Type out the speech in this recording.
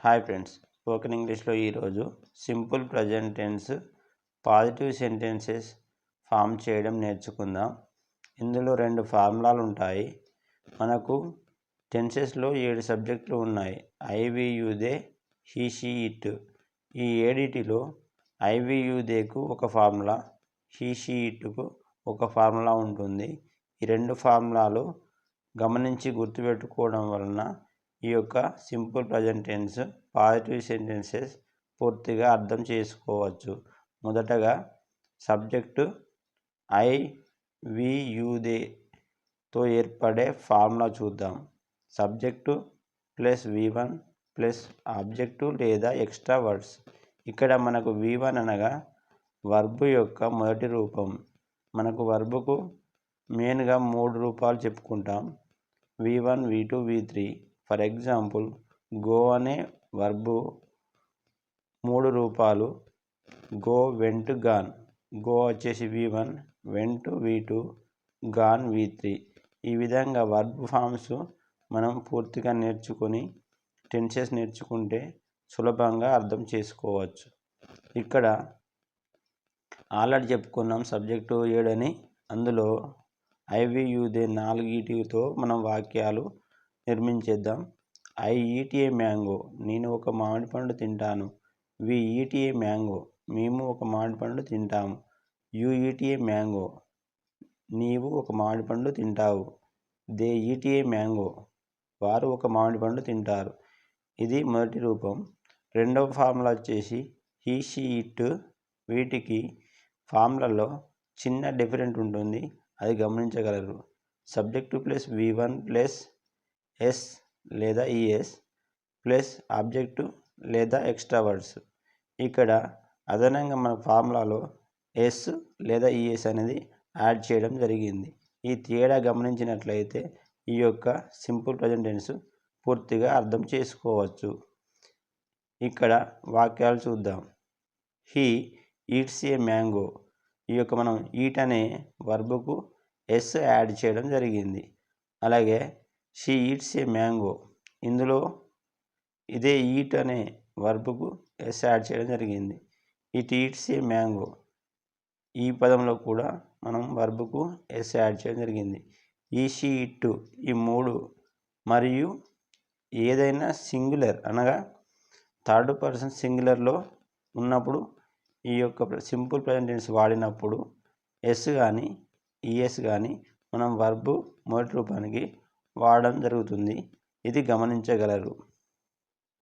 Hi friends, spoken ఇంగ్లీష్లో ఈరోజు simple present tense positive sentences form చేయడం నేర్చుకుందాం. ఇందులో 2 ఫార్ములాలు ఉంటాయి. మనకు టెన్సెస్లో 7 సబ్జెక్టులు ఉన్నాయి. I we you they, he she it. ఈ 7టిలో ఐ వి యు దేకు ఒక ఫార్ములా, హీ షీ ఇట్కు ఒక ఫార్ములా ఉంటుంది. ఈ 2 ఫార్ములాలు గమనించి గుర్తుపెట్టుకోవడం వలన ఈ యొక్క simple present tense positive sentences పూర్తిగా అర్థం చేసుకోవచ్చు. మొదటగా సబ్జెక్టు ఐ వి యు దేతో ఏర్పడే ఫార్ములా చూద్దాం. Subject plus V1 plus object లేదా ఎక్స్ట్రా వర్డ్స్. ఇక్కడ మనకు V1 అనగా వర్బ్ యొక్క మొదటి రూపం. మనకు వర్బుకు మెయిన్గా 3 రూపాలు చెప్పుకుంటాం: V1, V2, V3. For example, go అనే వర్బు 3 రూపాలు: గో, వెంట్, గాన్. గో వచ్చేసి V1, vent V2, gone V3. ఈ విధంగా వర్బ్ ఫామ్స్ మనం పూర్తిగా నేర్చుకొని టెన్సెస్ నేర్చుకుంటే సులభంగా అర్థం చేసుకోవచ్చు. ఇక్కడ ఆల్రెడీ చెప్పుకున్నాం సబ్జెక్టు 7 అని. అందులో ఐ వి యు దే 4టితో మనం వాక్యాలు నిర్మించేద్దాం. ఐ ఈట్ ఏ మ్యాంగో, నేను ఒక మామిడి పండు తింటాను. వి ఈట్ ఏ మ్యాంగో, మేము ఒక మామిడి పండు తింటాము. యు ఈట్ ఏ మ్యాంగో, నీవు ఒక మామిడి పండు తింటావు. దే ఈట్ ఏ మ్యాంగో, వారు ఒక మామిడి పండు తింటారు. ఇది మొదటి రూపం. రెండవ ఫార్ములా వచ్చేసి హీ షీ ఇట్. వీటికి ఫార్ములాలో చిన్న డిఫరెంట్ ఉంటుంది, అది గమనించగలరు. Subject plus V1 plus S లేదా ఈఎస్ ప్లస్ ఆబ్జెక్టు లేదా ఎక్స్ట్రా వర్డ్స్. ఇక్కడ అదనంగా మన ఫార్ములాలో ఎస్ లేదా ఈఎస్ అనేది యాడ్ చేయడం జరిగింది. ఈ తేడా గమనించినట్లయితే ఈ యొక్క సింపుల్ ప్రజెంట్ టెన్స్ పూర్తిగా అర్థం చేసుకోవచ్చు. ఇక్కడ వాక్యాలు చూద్దాం. He eats A mango. ఈ యొక్క మనం ఈట్ అనే వర్బుకు ఎస్ యాడ్ చేయడం జరిగింది. అలాగే షీ ఈట్స్ ఏ మ్యాంగో, ఇందులో ఇదే ఈట్ అనే వర్బుకు ఎస్ యాడ్ చేయడం జరిగింది. ఇట్ ఈట్స్ ఏ మ్యాంగో, ఈ పదంలో కూడా మనం వర్బుకు ఎస్ యాడ్ చేయడం జరిగింది. ఈ షీ ఇట్, ఈ 3 మరియు ఏదైనా సింగులర్ అనగా థర్డ్ పర్సన్ సింగులర్లో ఉన్నప్పుడు ఈ యొక్క సింపుల్ ప్రజెంట్ టెన్స్ వాడినప్పుడు ఎస్ కానీ ఈఎస్ కానీ మనం వర్బు మొదటి రూపానికి వాడడం జరుగుతుంది. ఇది గమనించగలరు.